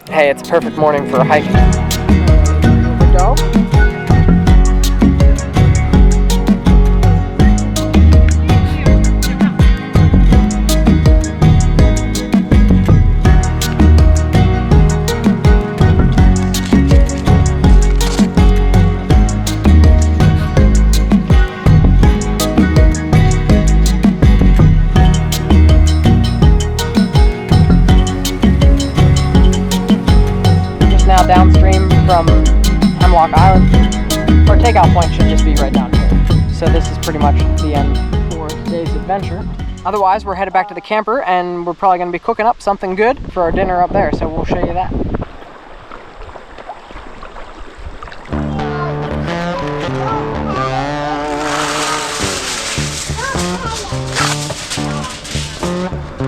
Hey, it's a perfect morning for a hike. Here we go. Now downstream from Hemlock Island. Our takeout point should just be right down here. So this is pretty much the end for today's adventure. Otherwise, we're headed back to the camper and we're probably going to be cooking up something good for our dinner up there, so we'll show you that.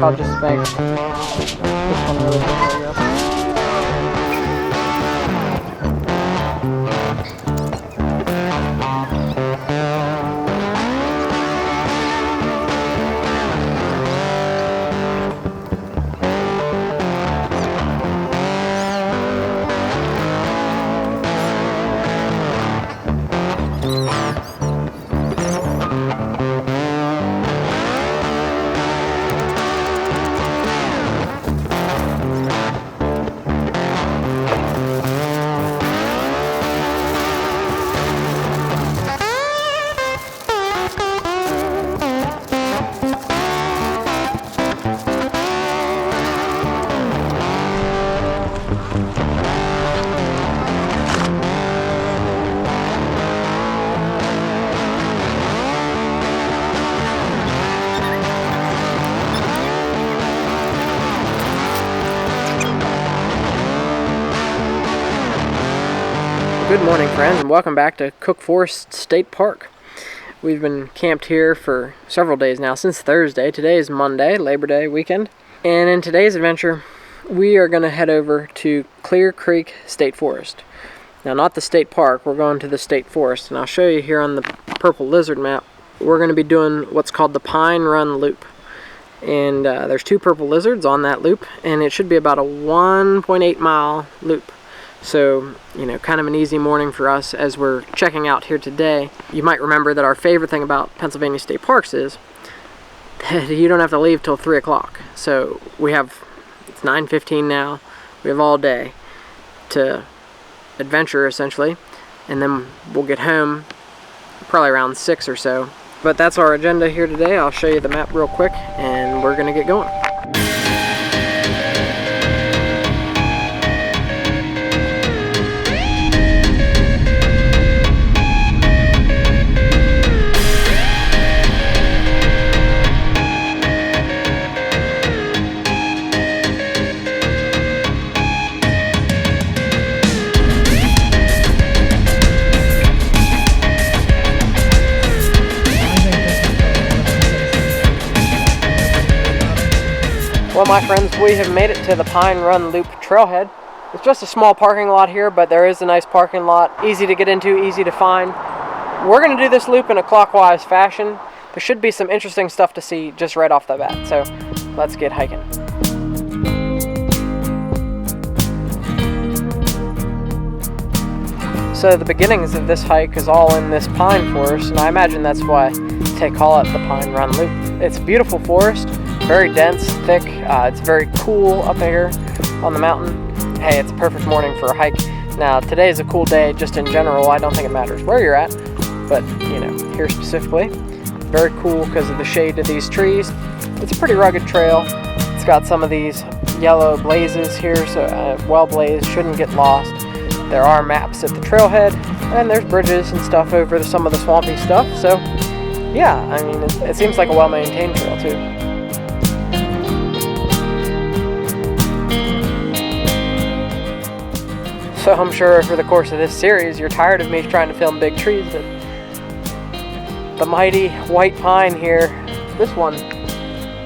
I'll just make this one really big, I guess. Good morning, friends, and welcome back to Cook Forest State Park. We've been camped here for several days now, since Thursday. Today is Monday, Labor Day weekend. And in today's adventure, we are going to head over to Clear Creek State Forest. Now, not the state park, we're going to the state forest. And I'll show you here on the purple lizard map. We're going to be doing what's called the Pine Run Loop. And there's 2 purple lizards on that loop, and it should be about a 1.8 mile loop. So, you know, kind of an easy morning for us as we're checking out here today. You might remember that our favorite thing about Pennsylvania state parks is that you don't have to leave till 3 o'clock. So it's 9:15 now. We have all day to adventure, essentially. And then we'll get home probably around 6 or so. But that's our agenda here today. I'll show you the map real quick and we're going to get going. Well, my friends, we have made it to the Pine Run Loop trailhead. It's just a small parking lot here, but there is a nice parking lot. Easy to get into, easy to find. We're going to do this loop in a clockwise fashion. There should be some interesting stuff to see just right off the bat, so let's get hiking. So the beginnings of this hike is all in this pine forest, and I imagine that's why they call it the Pine Run Loop. It's a beautiful forest. Very dense, thick, it's very cool up here on the mountain. Hey, it's a perfect morning for a hike. Now, today is a cool day just in general. I don't think it matters where you're at, but, you know, here specifically. Very cool because of the shade of these trees. It's a pretty rugged trail. It's got some of these yellow blazes here, so well blazed, shouldn't get lost. There are maps at the trailhead, and there's bridges and stuff over some of the swampy stuff, so yeah, I mean, it seems like a well-maintained trail, too. So I'm sure for the course of this series, you're tired of me trying to film big trees, but the mighty white pine here, this one,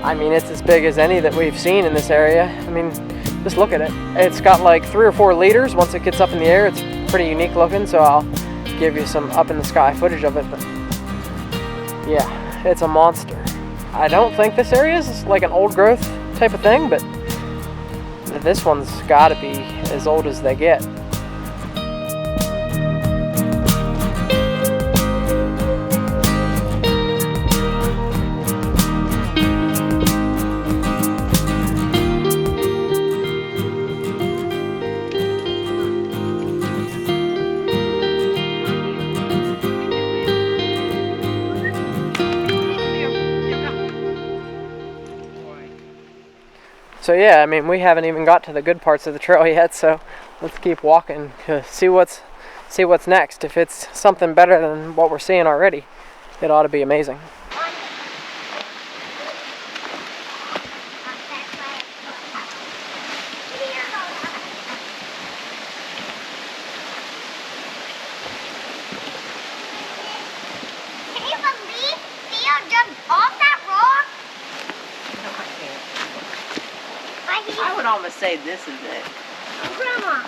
I mean, it's as big as any that we've seen in this area. I mean, just look at it. It's got like 3 or 4 liters. Once it gets up in the air, it's pretty unique looking, so I'll give you some up in the sky footage of it, but yeah, it's a monster. I don't think this area is like an old growth type of thing, but This one's got to be as old as they get. So yeah, I mean, we haven't even got to the good parts of the trail yet, so let's keep walking to see what's next. If it's something better than what we're seeing already, it ought to be amazing. Can you believe Theo jumped off that rock? I would almost say this is it. Grandma.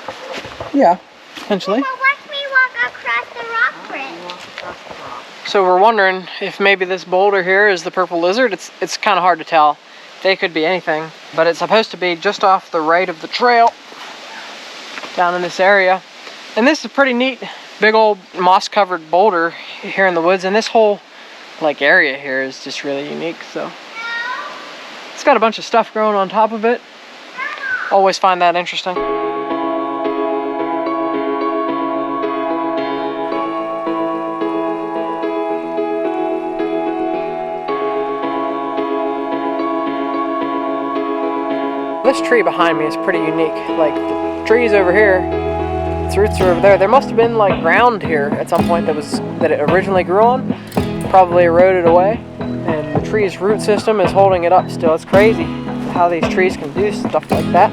Yeah, potentially. Grandma, watch me walk across the rock bridge. So we're wondering if maybe this boulder here is the purple lizard. It's kind of hard to tell. They could be anything, but it's supposed to be just off the right of the trail down in this area. And this is a pretty neat, big old moss-covered boulder here in the woods, and this whole like area here is just really unique. So it's got a bunch of stuff growing on top of it. Always find that interesting. This tree behind me is pretty unique. Like the trees over here, its roots are over there. There must have been like ground here at some point that it originally grew on, probably eroded away, and the tree's root system is holding it up still. It's crazy how these trees can do stuff like that.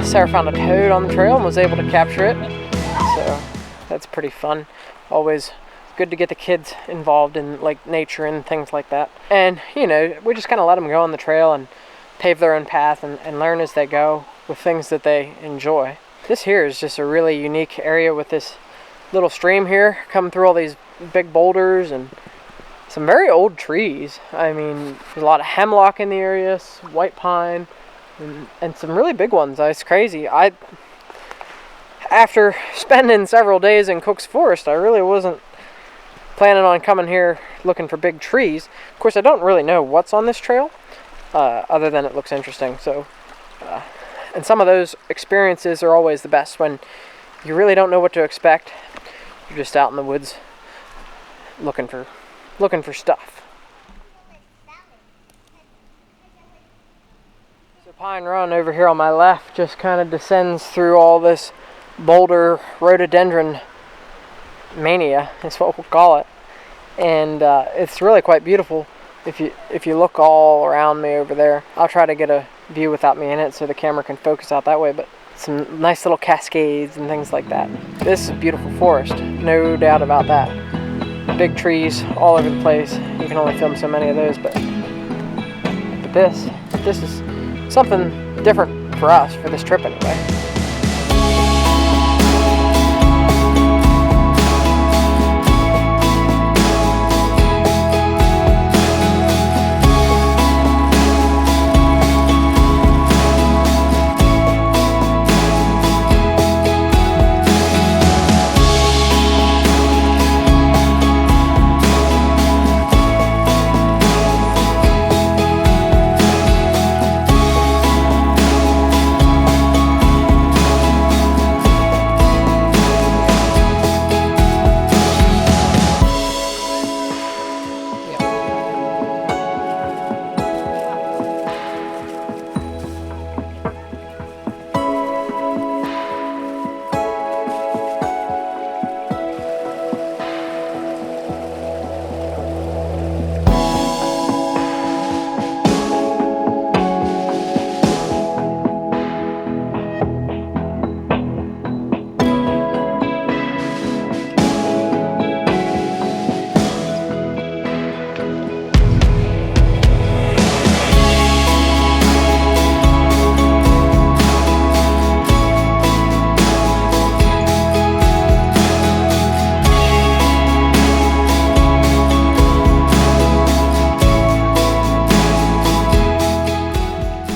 Sarah found a toad on the trail and was able to capture it, so that's pretty fun. Always good to get the kids involved in like nature and things like that. And you know, we just kind of let them go on the trail and pave their own path and learn as they go with things that they enjoy. This here is just a really unique area with this little stream here coming through all these big boulders and some very old trees. I mean, there's a lot of hemlock in the area, white pine, and some really big ones. It's crazy. After spending several days in Cook's Forest, I really wasn't planning on coming here looking for big trees. Of course, I don't really know what's on this trail, other than it looks interesting. So, and some of those experiences are always the best when you really don't know what to expect. You're just out in the woods looking for stuff. So Pine Run over here on my left just kind of descends through all this boulder rhododendron mania, is what we'll call it, and it's really quite beautiful. If you look all around me over there, I'll try to get a view without me in it so the camera can focus out that way, but some nice little cascades and things like that. This is a beautiful forest, no doubt about that. Big trees all over the place. You can only film so many of those, but this is something different for us, for this trip anyway.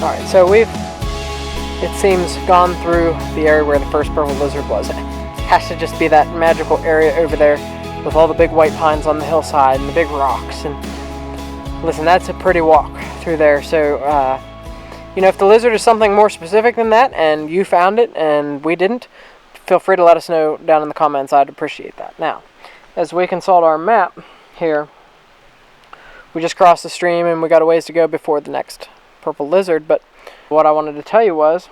Alright, so we've, it seems, gone through the area where the first purple lizard was. It has to just be that magical area over there with all the big white pines on the hillside and the big rocks. And listen, that's a pretty walk through there. So, you know, if the lizard is something more specific than that and you found it and we didn't, feel free to let us know down in the comments. I'd appreciate that. Now, as we consult our map here, we just crossed the stream and we got a ways to go before the next purple lizard. But what I wanted to tell you was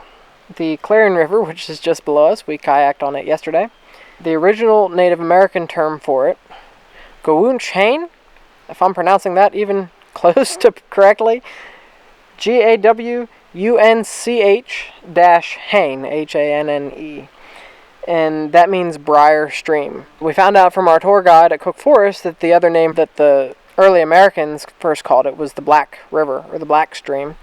the Clarion River, which is just below us, we kayaked on it yesterday. The original Native American term for it, Gawunch-Hain, if I'm pronouncing that even close to correctly, Gawunch-Hain, Hanne, and that means briar stream. We found out from our tour guide at Cook Forest that the other name that the early Americans first called it was the Black River, or the Black Stream,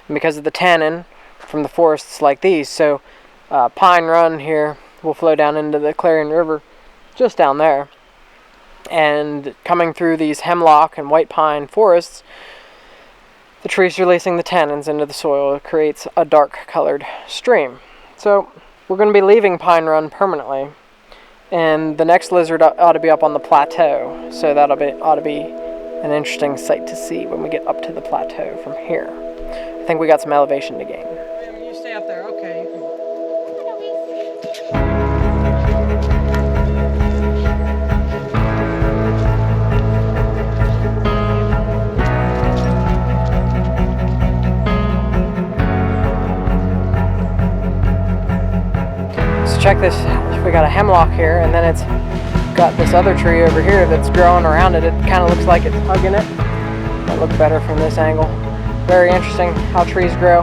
and because of the tannin from the forests like these. So Pine Run here will flow down into the Clarion River just down there, and coming through these hemlock and white pine forests, the trees releasing the tannins into the soil. It creates a dark colored stream. So we're going to be leaving Pine Run permanently, and the next lizard ought to be up on the plateau, so ought to be an interesting sight to see when we get up to the plateau from here. I think we got some elevation to gain. You stay up there, okay. So check this, we got a hemlock here, and then it's got this other tree over here that's growing around it. It kind of looks like it's hugging it. Might look better from this angle. Very interesting how trees grow.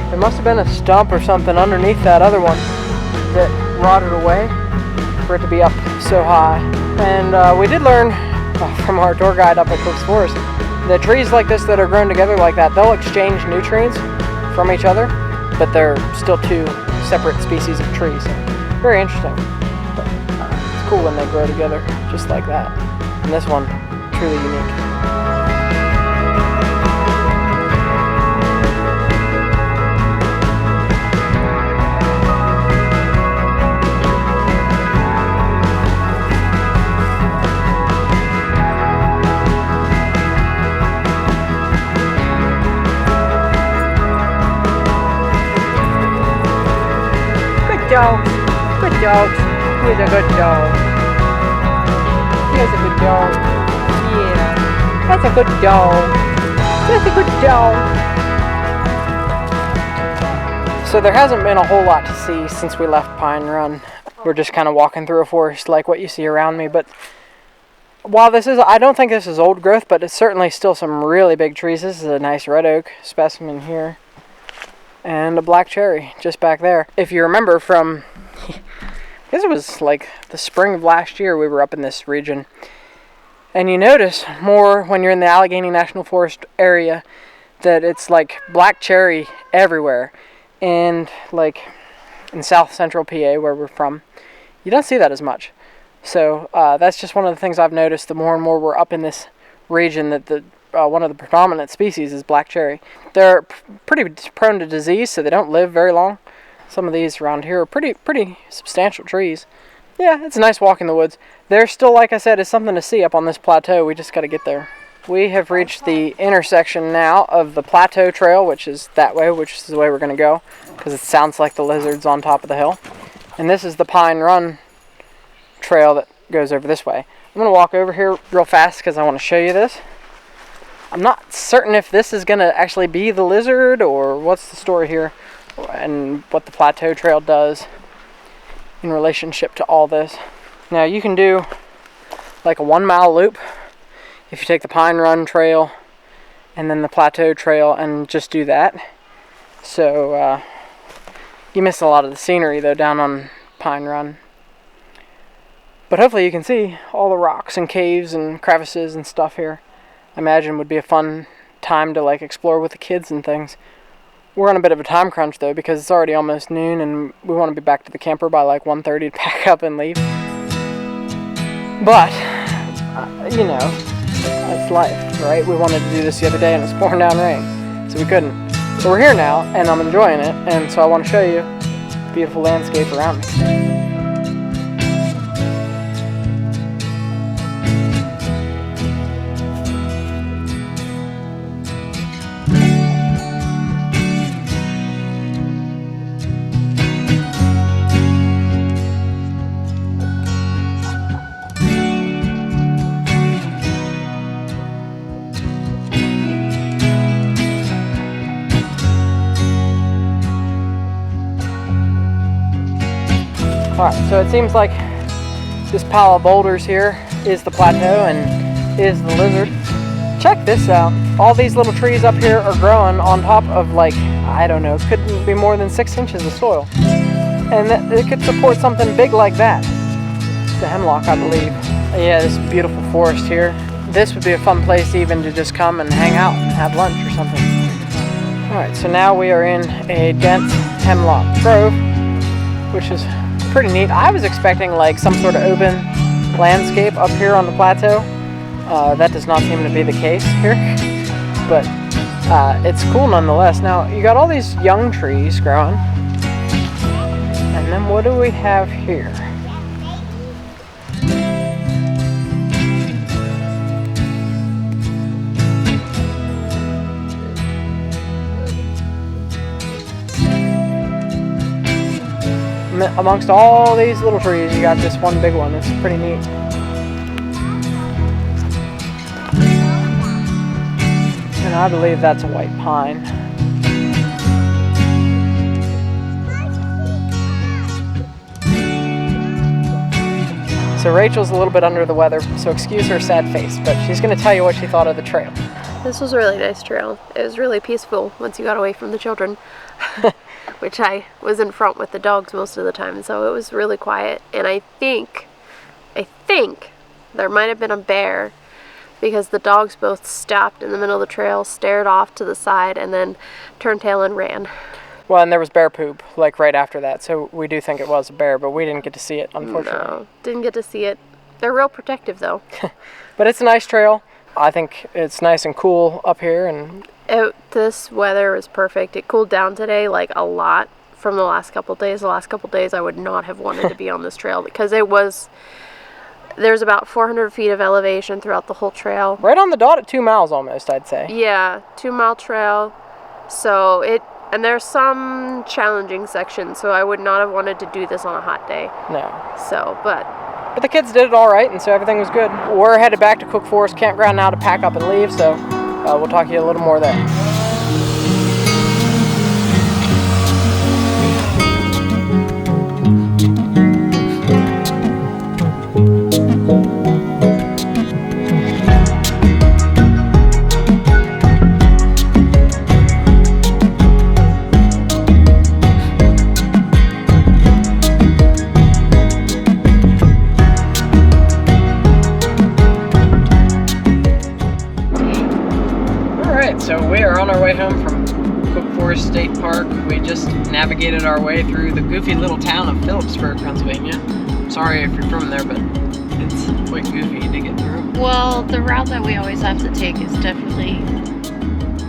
There must have been a stump or something underneath that other one that rotted away for it to be up so high. And we did learn from our tour guide up at Cook's Forest that trees like this that are grown together like that, they'll exchange nutrients from each other, but they're still two separate species of trees. Very interesting. But, it's cool when they grow together just like that. And this one, truly unique. Good dog. He's a good dog. He's a good dog. Yeah. That's a good dog. That's a good dog. So there hasn't been a whole lot to see since we left Pine Run. We're just kind of walking through a forest like what you see around me. But while this is, I don't think this is old growth, but it's certainly still some really big trees. This is a nice red oak specimen here. And a black cherry just back there. If you remember from, I guess it was like the spring of last year, we were up in this region. And you notice more when you're in the Allegheny National Forest area that it's like black cherry everywhere. And like in south central PA where we're from, you don't see that as much. So that's just one of the things I've noticed. The more and more we're up in this region, that the one of the predominant species is black cherry. They're pretty prone to disease, so they don't live very long. Some of these around here are pretty substantial trees. Yeah, it's a nice walk in the woods. There's still, like I said, is something to see up on this plateau. We just got to get there. We have reached the intersection now of the plateau trail, which is that way, which is the way we're going to go, because it sounds like the lizard's on top of the hill. And this is the Pine Run trail that goes over this way. I'm going to walk over here real fast because I want to show you this. I'm not certain if this is going to actually be the lizard or what's the story here and what the plateau trail does in relationship to all this. Now you can do like a 1 mile loop if you take the Pine Run trail and then the plateau trail and just do that. So you miss a lot of the scenery though down on Pine Run. But hopefully you can see all the rocks and caves and crevices and stuff here. I imagine would be a fun time to like explore with the kids and things. We're on a bit of a time crunch though because it's already almost noon and we want to be back to the camper by like 1:30 to pack up and leave. But, you know, that's life, right? We wanted to do this the other day and it's pouring down rain, so we couldn't. But we're here now, and I'm enjoying it, and so I want to show you the beautiful landscape around me. Alright, so it seems like this pile of boulders here is the plateau and is the lizard. Check this out. All these little trees up here are growing on top of, like, I don't know, couldn't be more than 6 inches of soil. And it could support something big like that. It's a hemlock, I believe. Yeah, this beautiful forest here. This would be a fun place even to just come and hang out and have lunch or something. Alright, so now we are in a dense hemlock grove, which is pretty neat. I was expecting like some sort of open landscape up here on the plateau. That does not seem to be the case here, but it's cool nonetheless. Now you got all these young trees growing, and then what do we have here? Amongst all these little trees, you got this one big one. It's pretty neat. And I believe that's a white pine. So Rachel's a little bit under the weather, so excuse her sad face, but she's going to tell you what she thought of the trail. This was a really nice trail. It was really peaceful once you got away from the children. Which I was in front with the dogs most of the time, so it was really quiet. And I think there might have been a bear, because the dogs both stopped in the middle of the trail, stared off to the side, and then turned tail and ran. Well, and there was bear poop, like, right after that, so we do think it was a bear, but we didn't get to see it, unfortunately. No, didn't get to see it. They're real protective, though. But it's a nice trail. I think it's nice and cool up here, and this weather was perfect. It cooled down today, like, a lot from the last couple of days. The last couple of days I would not have wanted to be on this trail, because there's about 400 feet of elevation throughout the whole trail. Right on the dot at 2 miles almost, I'd say. Yeah, 2-mile trail. So and there's some challenging sections, so I would not have wanted to do this on a hot day. No. So, but the kids did it all right, and so everything was good. We're headed back to Cook Forest Campground now to pack up and leave, so we'll talk to you a little more there. So we are on our way home from Cook Forest State Park. We just navigated our way through the goofy little town of Phillipsburg, Pennsylvania. Sorry if you're from there, but it's quite goofy to get through. Well, the route that we always have to take is definitely,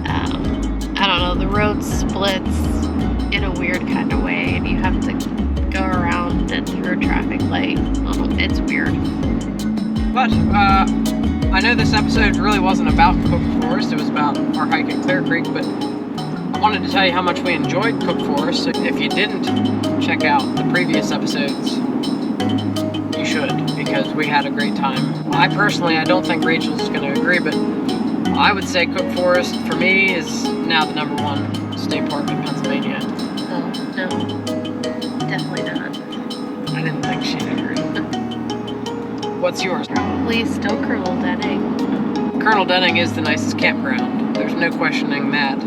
I don't know, the road splits in a weird kind of way, and you have to go around and through a traffic light. It's weird. But, I know this episode really wasn't about Cook Forest, it was about our hike at Clear Creek, but I wanted to tell you how much we enjoyed Cook Forest. So if you didn't check out the previous episodes, you should, because we had a great time. I don't think Rachel's going to agree, but I would say Cook Forest, for me, is now the #1 state park in Pennsylvania. Oh, no. Definitely not. I didn't think she'd agree. What's yours? Probably still Colonel Denning. Colonel Denning is the nicest campground. There's no questioning that.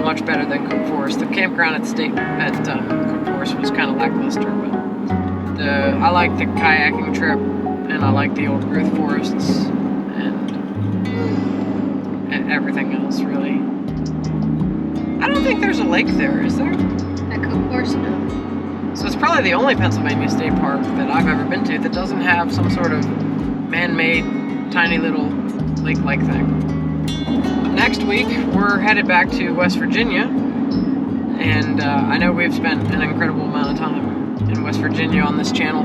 Much better than Cook Forest. The campground at Cook Forest was kind of lackluster, but I like the kayaking trip, and I like the old growth forests, and everything else, really. I don't think there's a lake there, is there? At Cook Forest, no. So it's probably the only Pennsylvania state park that I've ever been to that doesn't have some sort of man-made, tiny little lake-like thing. Next week, we're headed back to West Virginia, and I know we've spent an incredible amount of time in West Virginia on this channel,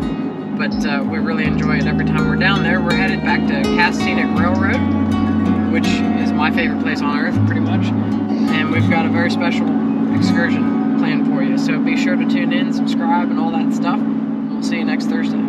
but we really enjoy it every time we're down there. We're headed back to Scenic Railroad, which is my favorite place on earth, pretty much, and we've got a very special excursion planned for you, so be sure to tune in, subscribe, and all that stuff. We'll see you next Thursday.